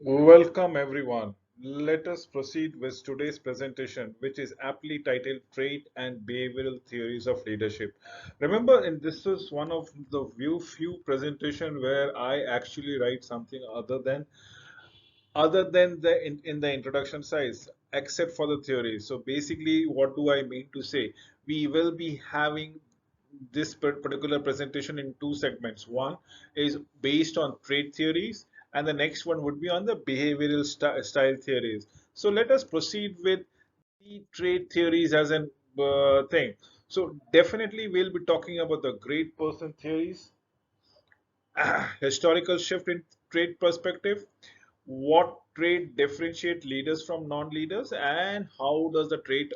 Welcome everyone. Let us proceed with today's presentation, which is aptly titled Trait and Behavioral Theories of Leadership. Remember, and this is one of the few presentation where I actually write something other than in the introduction size, except for the theory. So basically, what do I mean to say? We will be having this particular presentation in two segments. One is based on trait theories, and the next one would be on the behavioral style theories. So let us proceed with the trait theories as an thing. So definitely we'll be talking about the great person theories, historical shift in trait perspective, what trait differentiate leaders from non-leaders, and how does the trait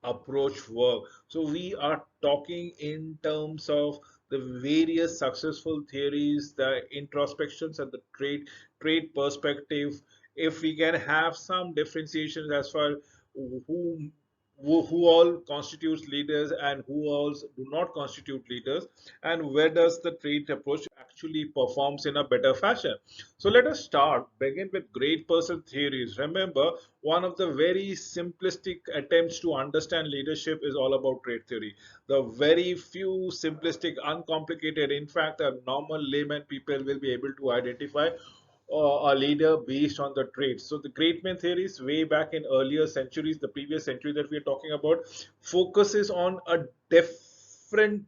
approach work. So we are talking in terms of the various successful theories, the introspections and the trait perspective. If we can have some differentiations as far who who all constitutes leaders and who all do not constitute leaders, and where does the trait approach actually performs in a better fashion. So let us begin with great person theories. Remember, one of the very simplistic attempts to understand leadership is all about trait theory. The very few simplistic, uncomplicated, in fact, a normal layman people will be able to identify a leader based on the traits. So the great man theories way back in earlier centuries, the previous century that we are talking about, focuses on a different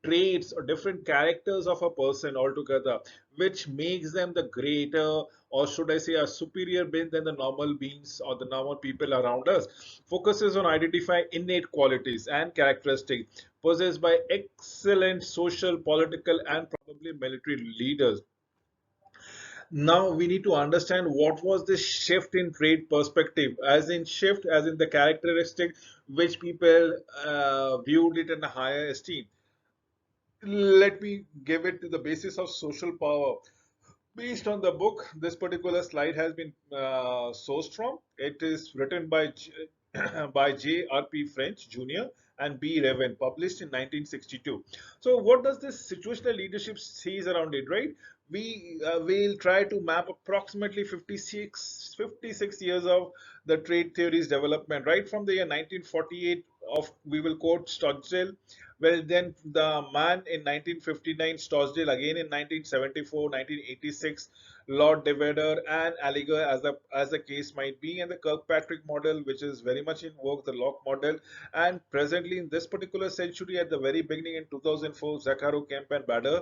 traits or different characters of a person altogether, which makes them the greater, or should I say a superior being than the normal beings or the normal people around us. Focuses on identifying innate qualities and characteristics possessed by excellent social, political, and probably military leaders. Now we need to understand what was this shift in trade perspective, as in shift as in the characteristic which people viewed it in a higher esteem. Let me give it to the basis of social power. Based on the book, this particular slide has been sourced from. It is written by by J.R.P. French Jr. and B. Reven, published in 1962. So, what does this situational leadership sees around it, right? We will try to map approximately 56 years of the trade theory's development, right from the year 1948 of, we will quote Stockdale. Well, then the man in 1959, Stockdale again in 1974, 1986, Lord Devedder and Alliger, as the case might be, and the Kirkpatrick model, which is very much in vogue, the Locke model, and presently in this particular century, at the very beginning in 2004, Zaccaro, Kemp, and Bader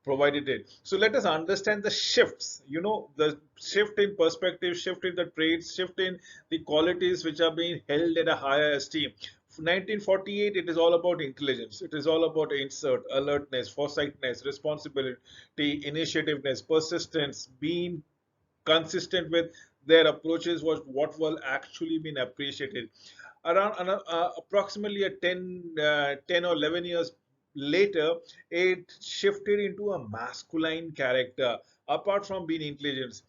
provided it. So let us understand the shifts. You know, the shift in perspective, shift in the traits, shift in the qualities which are being held in a higher esteem. 1948, it is all about intelligence. It is all about insert, alertness, foresightness, responsibility, initiativeness, persistence, being consistent with their approaches was what will actually been appreciated. Around approximately 10 or 11 years later, it shifted into a masculine character. Apart from being intelligence,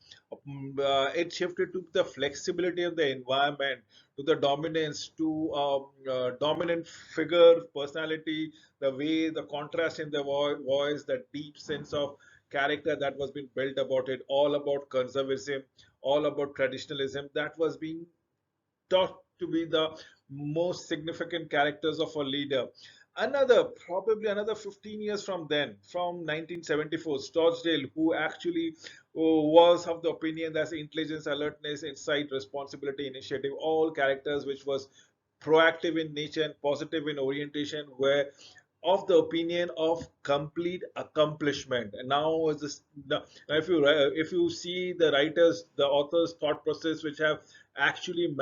it shifted to the flexibility of the environment, to the dominance, to dominant figure personality, the way the contrast in the voice, the deep sense of character that was being built about it, all about conservatism, all about traditionalism, that was being taught to be the most significant characters of a leader. Probably another 15 years from then, from 1974, Storsdale, who actually was of the opinion that intelligence, alertness, insight, responsibility, initiative, all characters which was proactive in nature and positive in orientation, were of the opinion of complete accomplishment. And now, if you see the writers, the authors' thought process, which have actually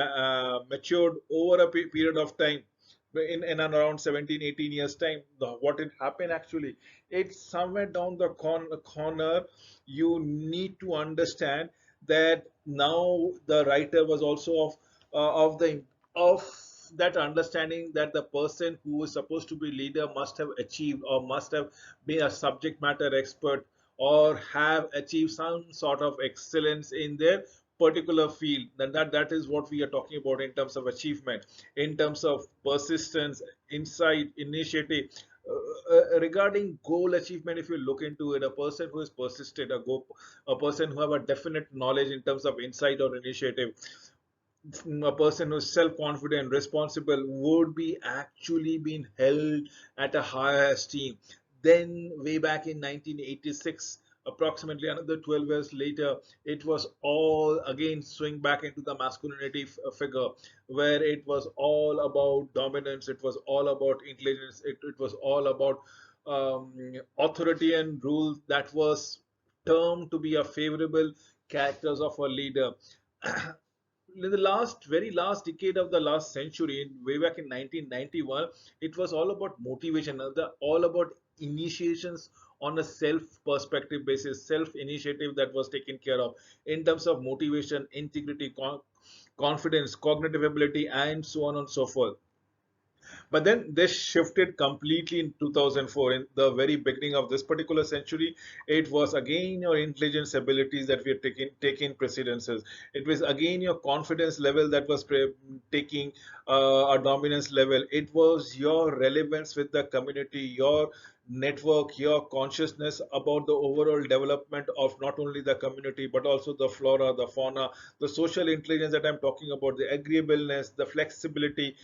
matured over a period of time, in and around 17, 18 years time, what it happened actually, it's somewhere down the corner. You need to understand that now the writer was also of that understanding that the person who is supposed to be leader must have achieved or must have been a subject matter expert or have achieved some sort of excellence in their particular field. Then that is what we are talking about in terms of achievement, in terms of persistence, insight, initiative. Regarding goal achievement, if you look into it, a person who is persistent, a person who have a definite knowledge in terms of insight or initiative, a person who's self-confident, responsible, would be actually being held at a higher esteem. Then, way back in 1986, approximately another 12 years later, it was all again swing back into the masculinity figure, where it was all about dominance, it was all about intelligence, it was all about um, authority and rule that was termed to be a favorable characters of a leader. In the very last decade of the last century, way back in 1991, it was all about motivation, all about initiations on a self perspective basis, self initiative that was taken care of in terms of motivation, integrity, confidence, cognitive ability, and so on and so forth. But then this shifted completely in 2004. In the very beginning of this particular century, it was again your intelligence abilities that were taking precedences. It was again your confidence level that was taking a dominance level. It was your relevance with the community, your network, your consciousness about the overall development of not only the community but also the flora, the fauna, the social intelligence that I'm talking about, the agreeableness, the flexibility,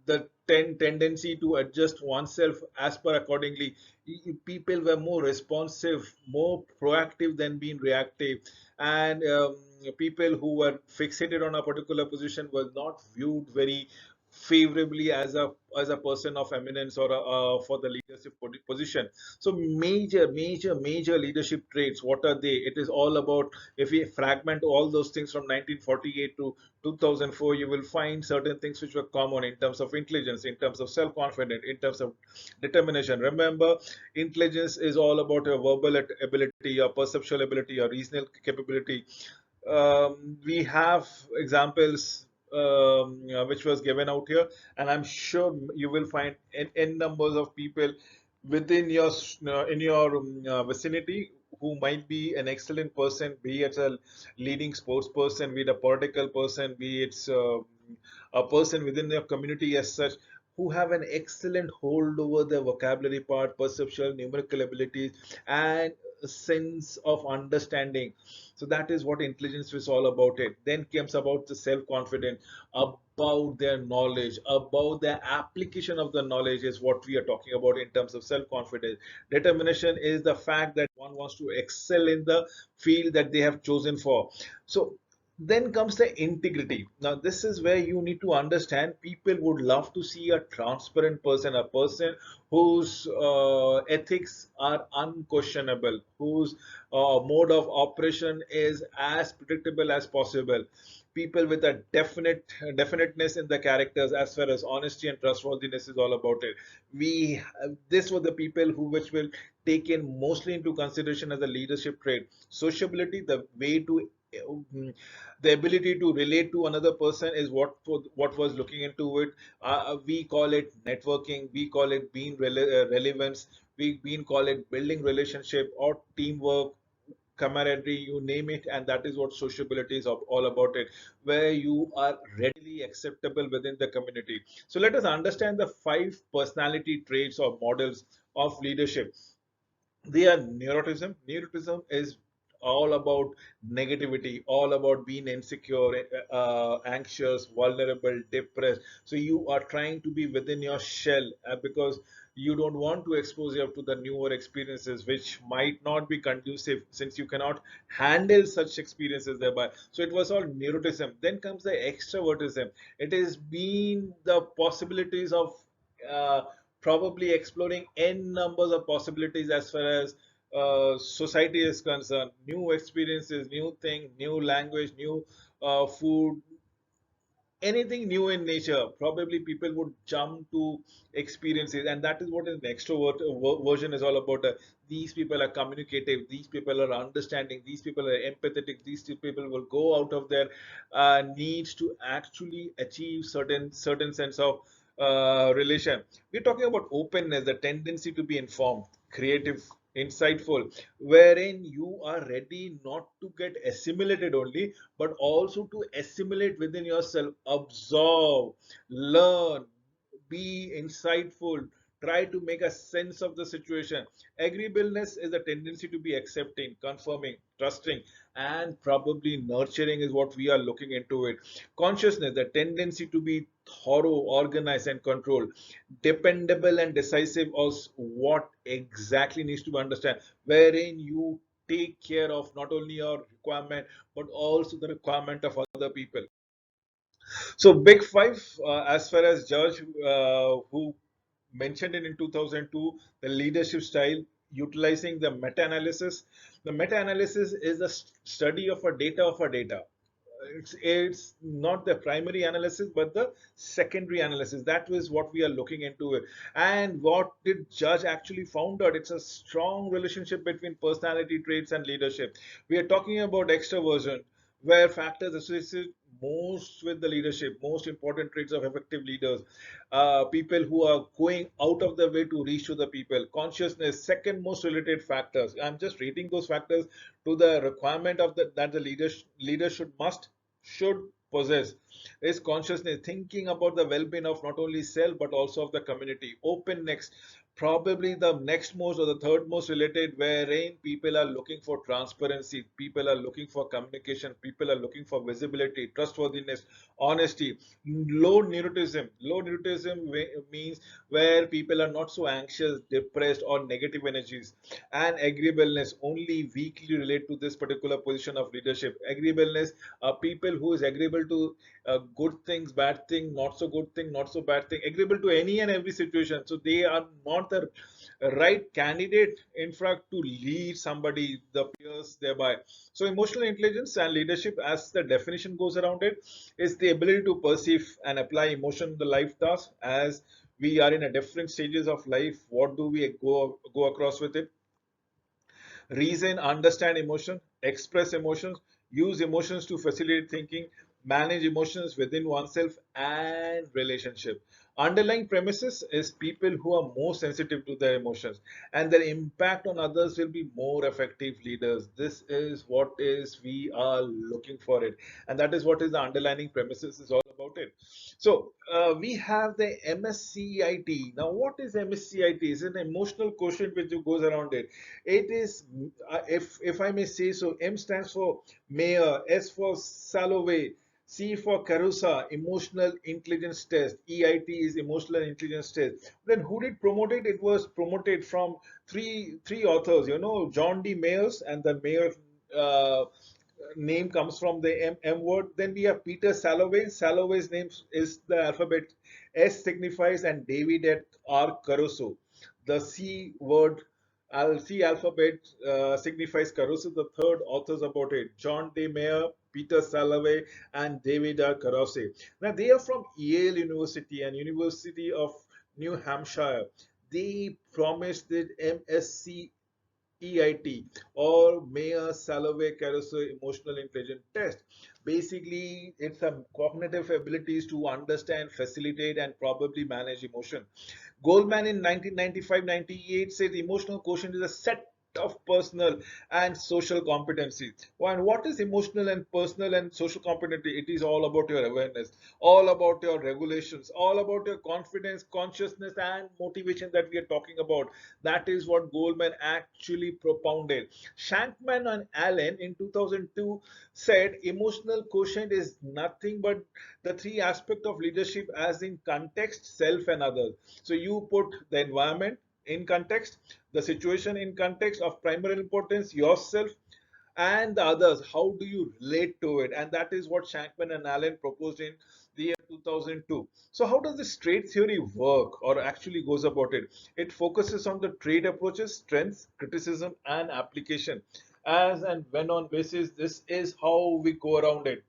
the tendency to adjust oneself as per accordingly. People were more responsive, more proactive than being reactive, and people who were fixated on a particular position were not viewed very favorably as a person of eminence or for the leadership position. So major leadership traits, what are they? It is all about, if we fragment all those things from 1948 to 2004, you will find certain things which were common in terms of intelligence, in terms of self-confidence, in terms of determination. Remember, intelligence is all about your verbal ability, your perceptual ability, your reasoning capability. We have examples which was given out here, and I'm sure you will find n numbers of people within your in your vicinity who might be an excellent person, be it a leading sports person, be it a political person, be it a person within your community as such, who have an excellent hold over the vocabulary part, perceptual, numerical abilities, and a sense of understanding. So that is what intelligence is all about. It then comes about the self-confidence, about their knowledge, about their application of the knowledge is what we are talking about in terms of self-confidence. Determination is the fact that one wants to excel in the field that they have chosen for. So then comes the integrity. Now, this is where you need to understand people would love to see a transparent person, a person whose ethics are unquestionable, whose mode of operation is as predictable as possible. People with a definiteness in the characters as far as honesty and trustworthiness is all about it. This were the people who which will taken mostly into consideration as a leadership trait. Sociability, the way to the ability to relate to another person is what was looking into it. We call it networking, we call it being relevance, we call it building relationship or teamwork, camaraderie, you name it, and that is what sociability is all about it, where you are readily acceptable within the community. So let us understand the five personality traits or models of leadership. They are neurotism. Neurotism is all about negativity, all about being insecure, anxious, vulnerable, depressed. So you are trying to be within your shell because you don't want to expose yourself to the newer experiences which might not be conducive, since you cannot handle such experiences thereby. So it was all neurotism. Then comes the extrovertism. It is being the possibilities of uh, probably exploring n numbers of possibilities as far as society is concerned. New experiences, new thing, new language, new food, anything new in nature. Probably people would jump to experiences, and that is what an extrovert version is all about. These people are communicative. These people are understanding. These people are empathetic. These people will go out of their needs to actually achieve certain sense of relation. We're talking about openness, the tendency to be informed, creative, insightful, wherein you are ready not to get assimilated only, but also to assimilate within yourself, absorb, learn, be insightful, try to make a sense of the situation. Agreeableness is a tendency to be accepting, confirming, trusting, and probably nurturing is what we are looking into it. Consciousness, the tendency to be thorough, organized, and controlled, dependable and decisive is what exactly needs to be understood, wherein you take care of not only your requirement but also the requirement of other people. So big five, as far as Judge, who mentioned it in 2002, the leadership style, utilizing the meta-analysis. The meta-analysis is the study of a data of a data. It's not the primary analysis but the secondary analysis. That was what we are looking into it. And what did Judge actually found out? It's a strong relationship between personality traits and leadership. We are talking about extroversion, where factors associated most with the leadership, most important traits of effective leaders, people who are going out of their way to reach to the people. Consciousness, second most related factors. I'm just rating those factors to the requirement of that the leader should possess is consciousness, thinking about the well-being of not only self but also of the community. Openness, probably the next most or the third most related, wherein people are looking for transparency, people are looking for communication, people are looking for visibility, trustworthiness, honesty. Low neuroticism means where people are not so anxious, depressed, or negative energies. And agreeableness only weakly relate to this particular position of leadership. Agreeableness are people who is agreeable to good things, bad thing, not so good thing, not so bad thing, agreeable to any and every situation. So they are not the right candidate, in fact, to lead somebody, the peers thereby. So emotional intelligence and leadership, as the definition goes around it, is the ability to perceive and apply emotion in the life task. As we are in a different stages of life, what do we go across with it? Reason, understand emotion, express emotions, use emotions to facilitate thinking, manage emotions within oneself and relationship. Underlying premises is people who are more sensitive to their emotions and their impact on others will be more effective leaders. This is what is we are looking for it, and that is what is the underlying premises is all about it. So we have the MSCIT. Now, what is MSCIT? It's an emotional quotient which goes around it. It is, if I may say so, M stands for Mayor, S for Salovey, C for Carusa, Emotional Intelligence Test. EIT is Emotional Intelligence Test. Then who did promote it? It was promoted from three authors. John D. Mayers, and the Mayer uh, name comes from the M word. Then we have Peter Salovey. Salovey's name is the alphabet S signifies, and David at R. Caruso. The C word, C alphabet signifies Caruso. The third authors about it, John D. Mayer, Peter Salovey, and David R. Caruso. Now they are from Yale University and University of New Hampshire. They promised that MSc EIT, or Mayer Salovey Caruso Emotional Intelligence Test. Basically, it's a cognitive abilities to understand, facilitate, and probably manage emotion. Goldman in 1995-98 said emotional quotient is a set of personal and social competencies. And what is emotional and personal and social competency? It is all about your awareness, all about your regulations, all about your confidence, consciousness, and motivation that we are talking about. That is what Goldman actually propounded. Shankman and Allen in 2002 said emotional quotient is nothing but the three aspects of leadership as in context, self, and others. So you put the environment in context, the situation in context of primary importance, yourself, and the others. How do you relate to it? And that is what Shankman and Allen proposed in the year 2002. So how does this trait theory work or actually goes about it? It focuses on the trait approaches, strengths, criticism, and application. As and when on basis, this is how we go around it.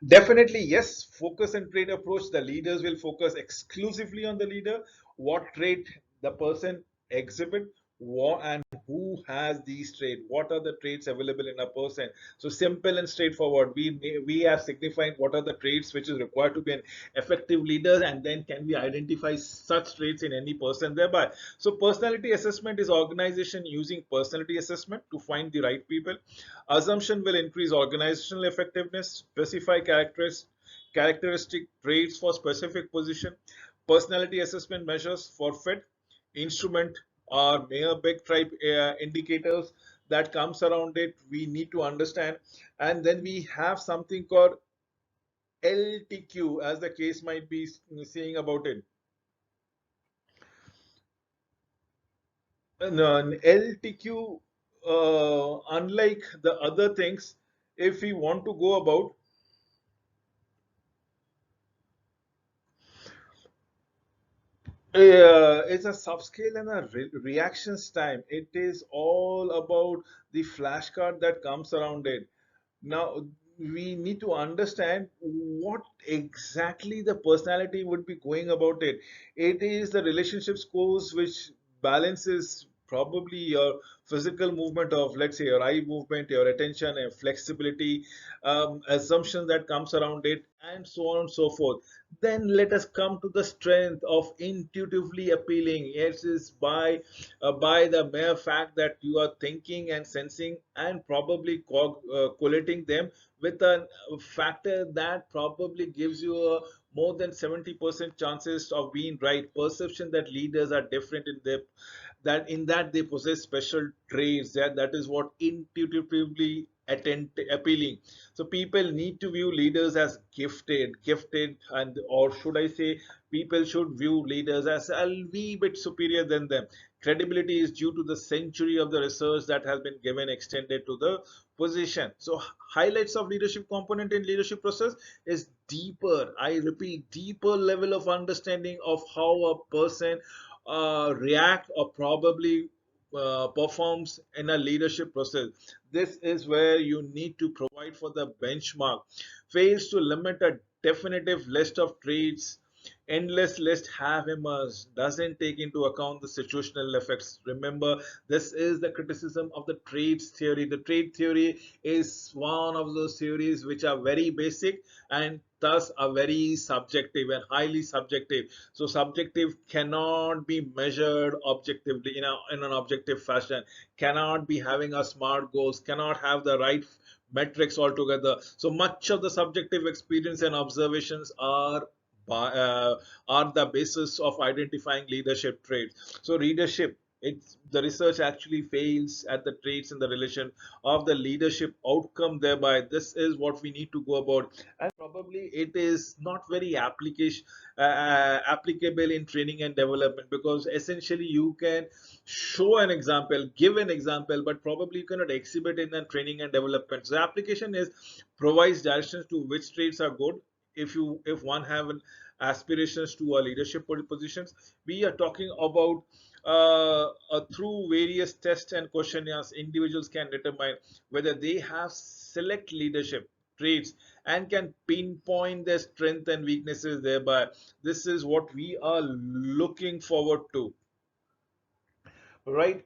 Definitely, yes. Focus and trait approach. The leaders will focus exclusively on the leader, what trait the person exhibit, and who has these traits. What are the traits available in a person? So simple and straightforward. We are signifying what are the traits which is required to be an effective leader, and then can we identify such traits in any person thereby. So personality assessment is organization using personality assessment to find the right people. Assumption will increase organizational effectiveness, specify characteristic traits for specific position. Personality assessment measures for fit, instrument or mere big type indicators that comes around it. We need to understand, and then we have something called LTQ, as the case might be saying about it. An LTQ, unlike the other things, if we want to go about, it's a subscale and a reactions time. It is all about the flashcard that comes around it. Now, we need to understand what exactly the personality would be going about it. It is the relationship scores which balances probably your physical movement of, let's say, your eye movement, your attention and flexibility, assumptions that comes around it, and so on and so forth. Then let us come to the strength of intuitively appealing. It is by the mere fact that you are thinking and sensing and probably collating them with a factor that probably gives you a more than 70% chances of being right. Perception that leaders are different in their, that in that they possess special traits, that is what intuitively appealing. So people need to view leaders as gifted, and or should I say, people should view leaders as a wee bit superior than them. Credibility is due to the century of the research that has been given extended to the position. So highlights of leadership component in leadership process is deeper, I repeat, deeper level of understanding of how a person react or probably performs in a leadership process. This is where you need to provide for the benchmark. Fails to limit a definitive list of traits, endless list have emerged, doesn't take into account the situational effects. Remember, this is the criticism of the traits theory. The trait theory is one of those theories which are very basic and thus are very subjective and highly subjective. So subjective cannot be measured objectively in an objective fashion, cannot be having a smart goals, cannot have the right metrics altogether. So much of the subjective experience and observations are the basis of identifying leadership traits. So leadership, it's the research actually fails at the traits and the relation of the leadership outcome. Thereby, this is what we need to go about, and probably it is not very applicable in training and development, because essentially you can show an example, give an example, but probably you cannot exhibit in a training and development. So application is provides directions to which traits are good. If one have an aspirations to a leadership positions, we are talking about through various tests and questionnaires, individuals can determine whether they have select leadership traits and can pinpoint their strength and weaknesses. Thereby, this is what we are looking forward to, right?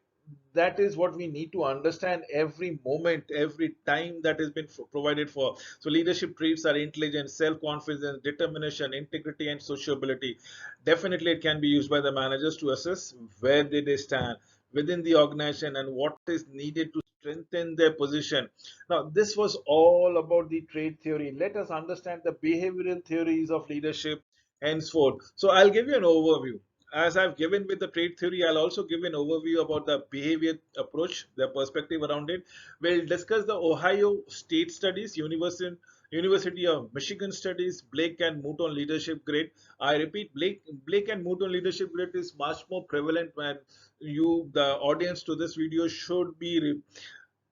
That is what we need to understand every moment, every time that has been provided for. So leadership traits are intelligence, self-confidence, determination, integrity, and sociability. Definitely it can be used by the managers to assess where they stand within the organization and what is needed to strengthen their position. Now this was all about the trait theory. Let us understand the behavioral theories of leadership henceforth. So I'll give you an overview. As I've given with the trade theory, I'll also give an overview about the behavior approach, the perspective around it. We'll discuss the Ohio State Studies, University of Michigan Studies, Blake and Mouton Leadership Grade. I repeat, Blake and Mouton Leadership Grade is much more prevalent, when the audience to this video should be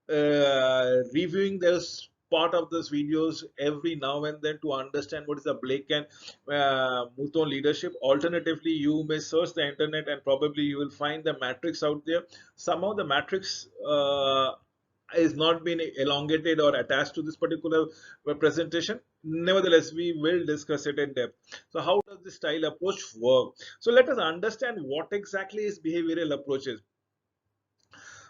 reviewing this part of this videos every now and then to understand what is the Blake and Mouton leadership. Alternatively, you may search the internet and probably you will find the matrix out there. Somehow the matrix is not been elongated or attached to this particular presentation. Nevertheless, we will discuss it in depth. So how does this style approach work? So let us understand what exactly is behavioral approaches.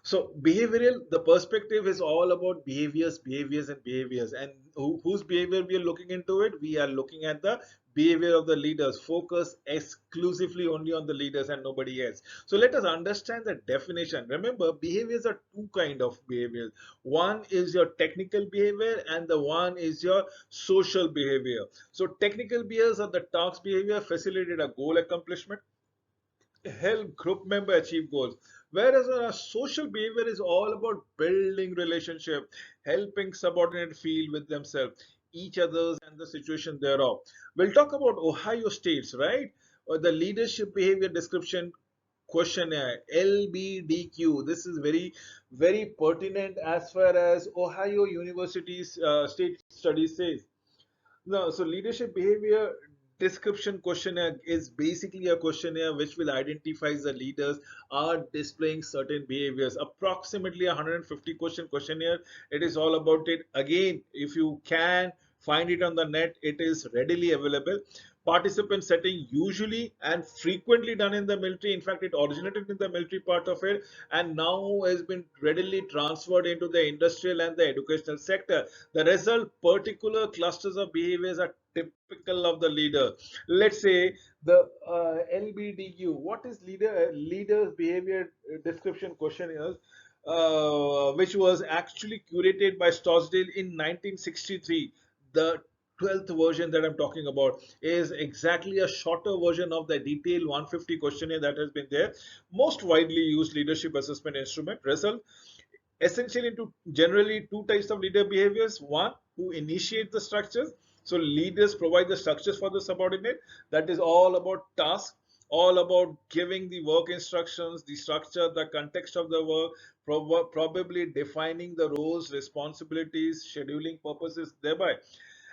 So behavioral, the perspective is all about behaviors, behaviors, and behaviors. And whose behavior we are looking into it? We are looking at the behavior of the leaders. Focus exclusively only on the leaders and nobody else. So let us understand the definition. Remember, behaviors are two kind of behaviors. One is your technical behavior, and the one is your social behavior. So technical behaviors are the task behavior, facilitate a goal accomplishment, help group member achieve goals, whereas a social behavior is all about building relationship, helping subordinate feel with themselves, each others, and the situation thereof. We'll talk about Ohio states, right? Or the leadership behavior description questionnaire, LBDQ. This is very pertinent as far as Ohio University's state study says. No, so leadership behavior description questionnaire is basically a questionnaire which will identify the leaders are displaying certain behaviors. Approximately 150 question questionnaire. It is all about it. Again, if you can find it on the net, it is readily available. Participant setting usually and frequently done in the military. In fact, it originated in the military part of it and now has been readily transferred into the industrial and the educational sector. The result, particular clusters of behaviors are typical of the leader. Let's say the LBDQ. What is leader's behavior description questionnaires? Which was actually curated by Stossdale in 1963. The 12th version that I'm talking about is exactly a shorter version of the detailed 150 questionnaire that has been there. Most widely used leadership assessment instrument. Result, essentially into generally two types of leader behaviors. One, who initiate the structures. So leaders provide the structures for the subordinate. That is all about task, all about giving the work instructions, the structure, the context of the work, probably defining the roles, responsibilities, scheduling purposes thereby.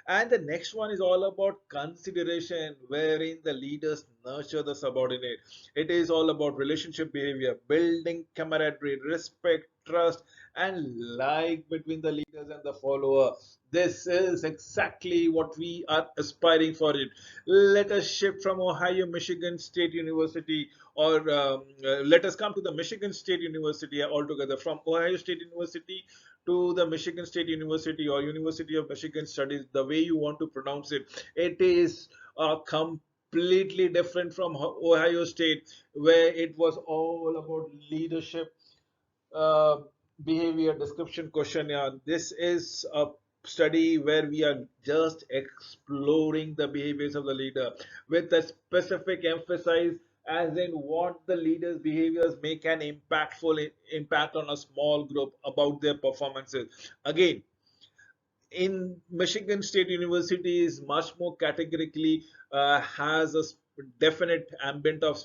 And the next one is all about consideration, wherein the leaders nurture the subordinate. It is all about relationship behavior, building camaraderie, respect, trust, and like between the leaders and the follower. This is exactly what we are aspiring for it. Let us shift from Ohio Michigan State University, or let us come to the Michigan State University altogether. From Ohio State University to the Michigan State University or University of Michigan Studies, the way you want to pronounce it, it is completely different from Ohio State, where it was all about leadership uh, behavior description questionnaire. This is a study where we are just exploring the behaviors of the leader with a specific emphasis as in what the leader's behaviors make an impactful impact on a small group about their performances. Again, in Michigan State University is much more categorically has a definite ambient of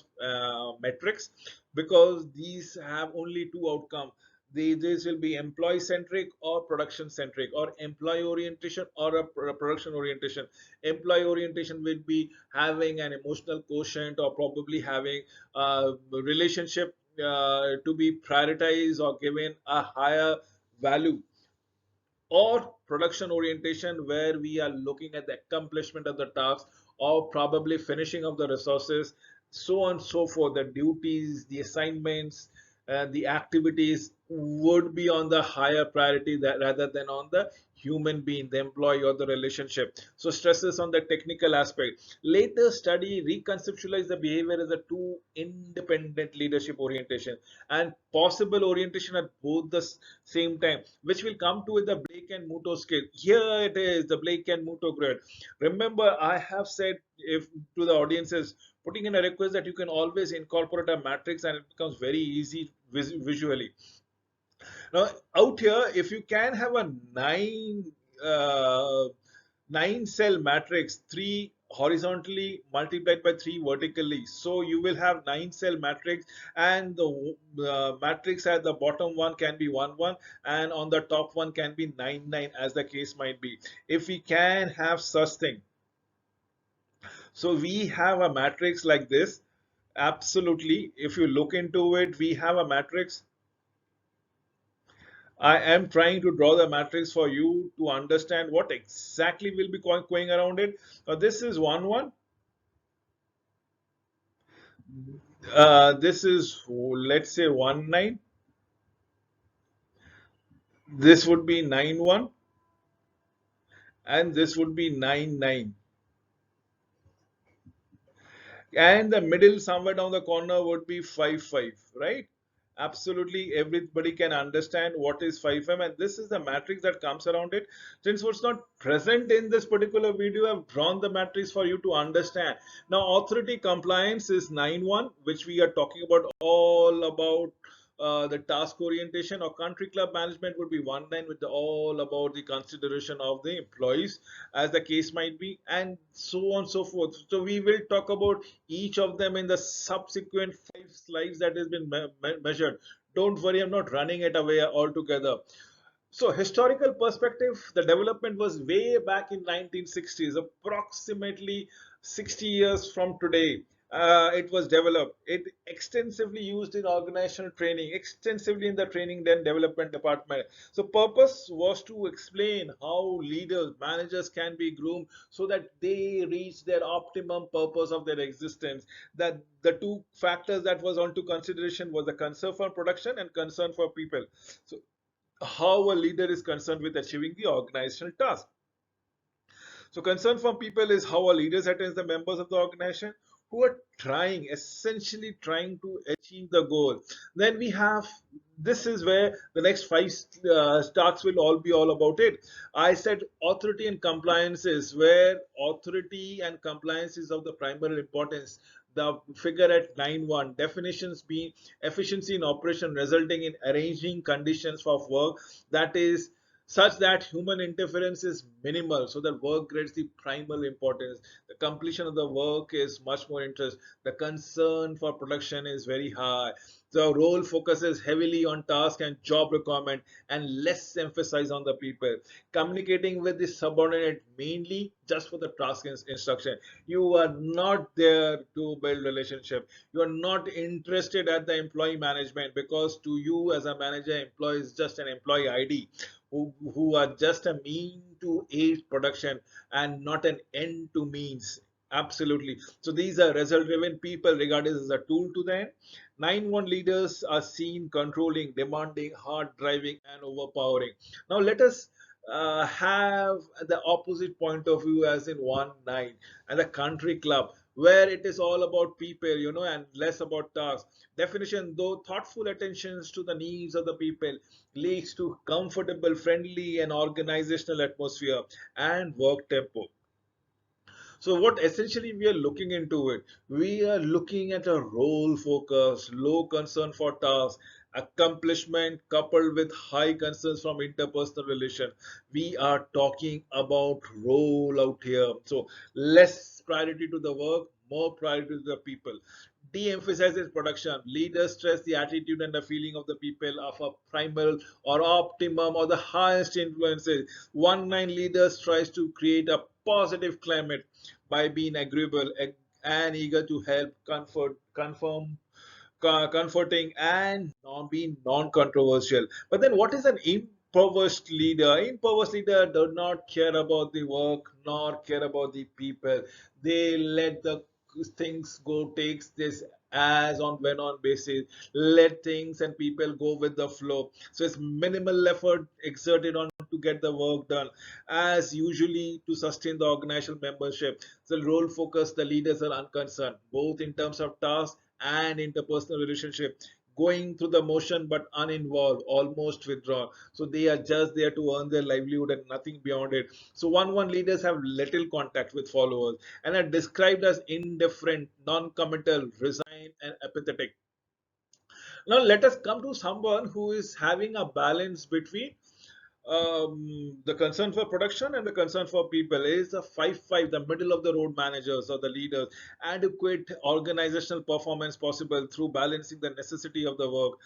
metrics, because these have only two outcomes. These will be employee centric or production centric, or employee orientation or a production orientation. Employee orientation will be having an emotional quotient or probably having a relationship to be prioritized or given a higher value, or production orientation where we are looking at the accomplishment of the task or probably finishing of the resources, so on and so forth. The duties, the assignments, the activities would be on the higher priority that, rather than on the human being, the employee or the relationship. So stresses on the technical aspect. Later study reconceptualize the behavior as a two independent leadership orientation and possible orientation at both the same time, which will come to with the Blake and Muto scale. Here it is, the Blake and Muto grid. Remember, I have said if to the audiences, putting in a request that you can always incorporate a matrix and it becomes very easy visually. Now, out here, if you can have a uh, nine cell matrix, three horizontally multiplied by three vertically, so you will have nine cell matrix, and the matrix at the bottom one can be 1 1, and on the top one can be 9 9, as the case might be. If we can have such thing, so we have a matrix like this. Absolutely, if you look into it, we have a matrix. I am trying to draw the matrix for you to understand what exactly will be going around it. This is 1 1. This is, let's say, 1 9. This would be 9-1, and this would be 9-9. And the middle somewhere down the corner would be 5-5, right? Absolutely everybody can understand what is 5-5, and this is the matrix that comes around it. Since what's not present in this particular video, I've drawn the matrix for you to understand. Now authority compliance is 9-1, which we are talking about, all about the task orientation. Or country club management would be 1-9, with all about the consideration of the employees, as the case might be, and so on and so forth. So we will talk about each of them in the subsequent 5 slides that has been measured. Don't worry, I'm not running it away altogether. So historical perspective, the development was way back in 1960s, approximately 60 years from today. It was developed. It extensively used in organizational training, extensively in the training then development department. So purpose was to explain how leaders, managers can be groomed so that they reach their optimum purpose of their existence. That the two factors that was onto consideration was the concern for production and concern for people. So how a leader is concerned with achieving the organizational task. So concern from people is how a leader attends the members of the organization who are trying, essentially trying to achieve the goal. Then we have, this is where the next 5 talks will all be all about it. I said authority and compliance is where authority and compliance is of the primary importance. The figure at 9-1, definitions being efficiency in operation resulting in arranging conditions for work that is such that human interference is minimal, so that work gets the primal importance. The completion of the work is much more interest. The concern for production is very high. The role focuses heavily on task and job requirement and less emphasis on the people. Communicating with the subordinate mainly just for the task instruction. You are not there to build relationship. You are not interested at the employee management, because to you as a manager, employee is just an employee ID, who are just a mean to aid production and not an end to means. Absolutely. So these are result driven people regarded as a tool to them. 9-1 leaders are seen controlling, demanding, hard driving, and overpowering. Now let us have the opposite point of view, as in 1-9 and the country club, where it is all about people, and less about tasks. Definition: though thoughtful attentions to the needs of the people leads to comfortable, friendly, and organizational atmosphere and work tempo. So what essentially we are looking into it, we are looking at a role focus, low concern for tasks, accomplishment coupled with high concerns from interpersonal relation. We are talking about role out here. So less priority to the work, more priority to the people. De-emphasizes production. Leaders stress the attitude and the feeling of the people of a primal or optimum or the highest influences. 1-9 leaders tries to create a positive climate by being agreeable and eager to help, comforting, and being non-controversial. But then what is an impoverished leader? Impoverished leader do not care about the work nor care about the people. They let the things go, takes this as on when on basis, let things and people go with the flow. So it's minimal effort exerted on to get the work done, as usually to sustain the organizational membership. So role focus, the leaders are unconcerned both in terms of task and interpersonal relationship, going through the motion but uninvolved, almost withdrawn. So they are just there to earn their livelihood and nothing beyond it. So 1-1 leaders have little contact with followers and are described as indifferent, non-committal, resigned, and apathetic. Now let us come to someone who is having a balance between the concern for production and the concern for people. Is a 5-5, the middle of the road managers or the leaders. Adequate organizational performance possible through balancing the necessity of the work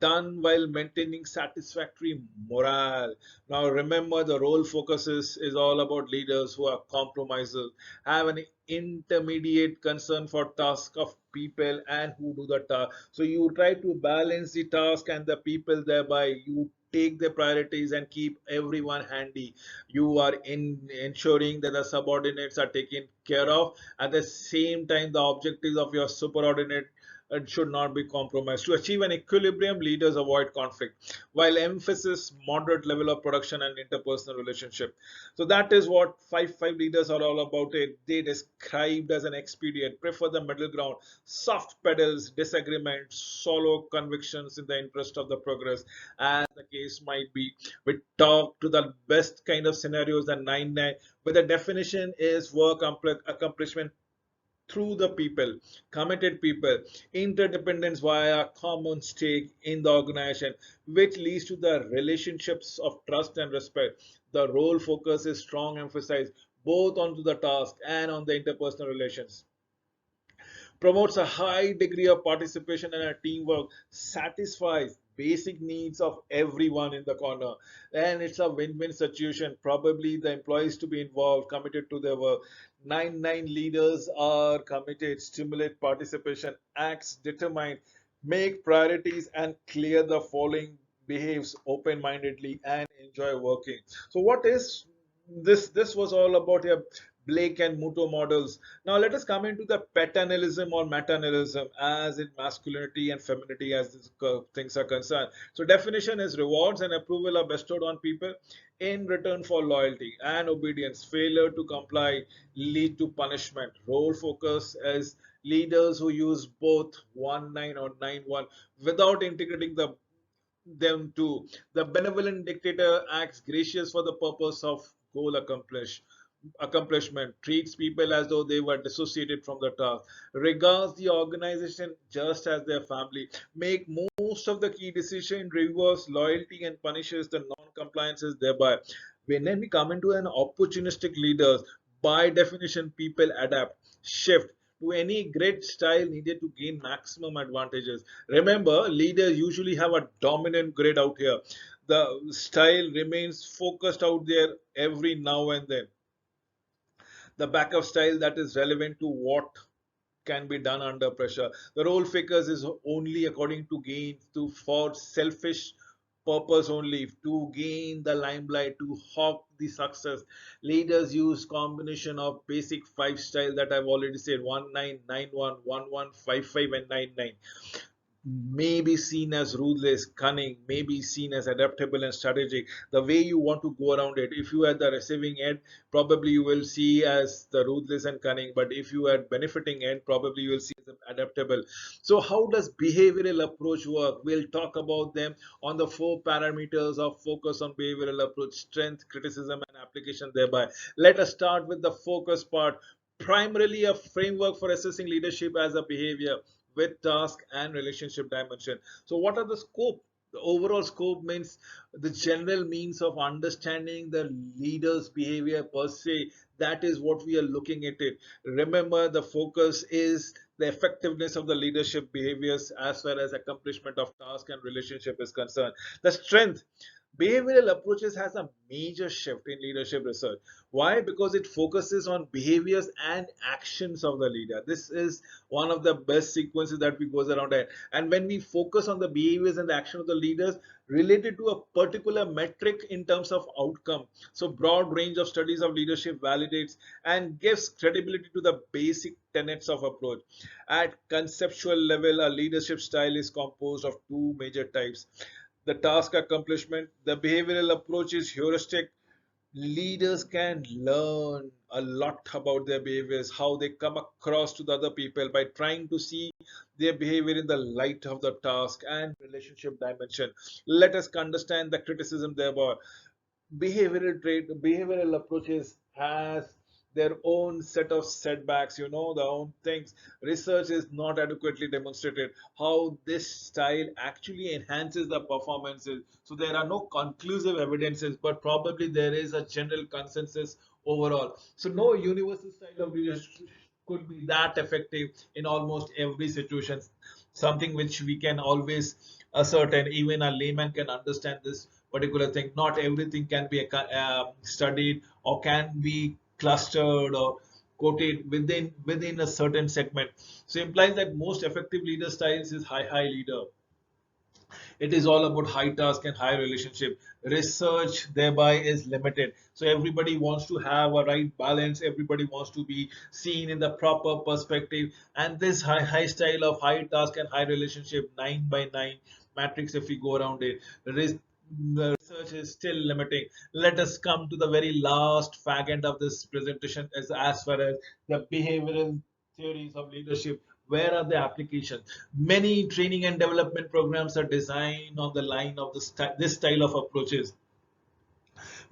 done while maintaining satisfactory morale. Now remember, the role focuses is all about leaders who are compromisers, have an intermediate concern for task of people and who do the task. So you try to balance the task and the people, thereby you take the priorities and keep everyone handy. You are ensuring that the subordinates are taken care of. At the same time, the objectives of your superordinate and should not be compromised. To achieve an equilibrium, leaders avoid conflict, while emphasis moderate level of production and interpersonal relationship. So that is what five leaders are all about. It they described as an expedient, prefer the middle ground, soft pedals, disagreements, solo convictions in the interest of the progress, as the case might be. We talk to the best kind of scenarios and nine, where the definition is work accomplishment through the people, committed people, interdependence via common stake in the organization, which leads to the relationships of trust and respect. The role focus is strong emphasis both onto the task and on the interpersonal relations, promotes a high degree of participation and a teamwork, satisfies basic needs of everyone in the corner, and it's a win-win situation. Probably the employees to be involved, committed to their work. Nine leaders are committed, stimulate participation, acts determined, make priorities, and clear the following, behaves open-mindedly and enjoy working. So what is this? This was all about your Blake and Muto models. Now let us come into the paternalism or maternalism, as in masculinity and femininity as these things are concerned. So definition is rewards and approval are bestowed on people in return for loyalty and obedience. Failure to comply lead to punishment. Role focus as leaders who use both 1-9 or 9-1 without integrating them too. The benevolent dictator acts gracious for the purpose of goal accomplishment, treats people as though they were dissociated from the task, regards the organization just as their family, make most of the key decision, reverse loyalty and punishes the non-compliances thereby. When we come into an opportunistic leaders, by definition, people adapt, shift to any grid style needed to gain maximum advantages. Remember, leaders usually have a dominant grid out here. The style remains focused out there every now and then, the backup style that is relevant to what can be done under pressure. The role figures is only according to gain to for selfish purpose only, to gain the limelight, to hawk the success. Leaders use combination of basic five style that I've already said: 1-9-9-1, 1-1-5-5, and 9-9. May be seen as ruthless, cunning, may be seen as adaptable and strategic. The way you want to go around it. If you are at the receiving end, probably you will see as the ruthless and cunning. But if you are at benefiting end, probably you will see as adaptable. So how does behavioral approach work? We'll talk about them on the 4 parameters of focus on behavioral approach: strength, criticism, and application thereby. Let us start with the focus part. Primarily a framework for assessing leadership as a behavior with task and relationship dimension. So what are the scope? The overall scope means the general means of understanding the leader's behavior per se. That is what we are looking at it. Remember, the focus is the effectiveness of the leadership behaviors as far as accomplishment of task and relationship is concerned. The strength, behavioral approaches has a major shift in leadership research. Why? Because it focuses on behaviors and actions of the leader. This is one of the best sequences that we goes around it. And when we focus on the behaviors and the action of the leaders related to a particular metric in terms of outcome, so broad range of studies of leadership validates and gives credibility to the basic tenets of approach. At conceptual level, a leadership style is composed of two major types: the task accomplishment. The behavioral approach is heuristic. Leaders can learn a lot about their behaviors, how they come across to the other people by trying to see their behavior in the light of the task and relationship dimension. Let us understand the criticism thereby. Behavioral approaches has their own set of setbacks, the own things. Research is not adequately demonstrated how this style actually enhances the performances. So there are no conclusive evidences, but probably there is a general consensus overall. So no universal style of leadership could be that effective in almost every situation, something which we can always ascertain. Even a layman can understand this particular thing. Not everything can be studied or can be clustered or quoted within a certain segment. So implies that most effective leader styles is high leader. It is all about high task and high relationship. Research thereby is limited. So everybody wants to have a right balance. Everybody wants to be seen in the proper perspective. And this high style of high task and high relationship, 9 by 9 matrix, if we go around it, the research is still limiting. Let us come to the very last fag end of this presentation as far as the behavioral theories of leadership. Where are the applications? Many training and development programs are designed on the line of this style of approaches,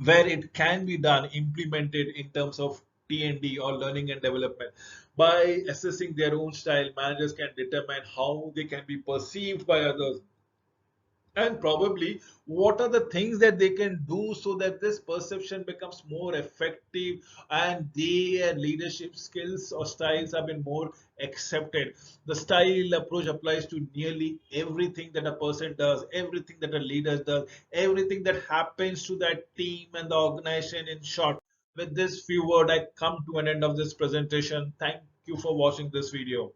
where it can be done, implemented in terms of T&D or learning and development. By assessing their own style, managers can determine how they can be perceived by others, and probably what are the things that they can do so that this perception becomes more effective and their leadership skills or styles have been more accepted. The style approach applies to nearly everything that a person does, everything that a leader does, everything that happens to that team and the organization. In short, with this few words, I come to an end of this presentation. Thank you for watching this video.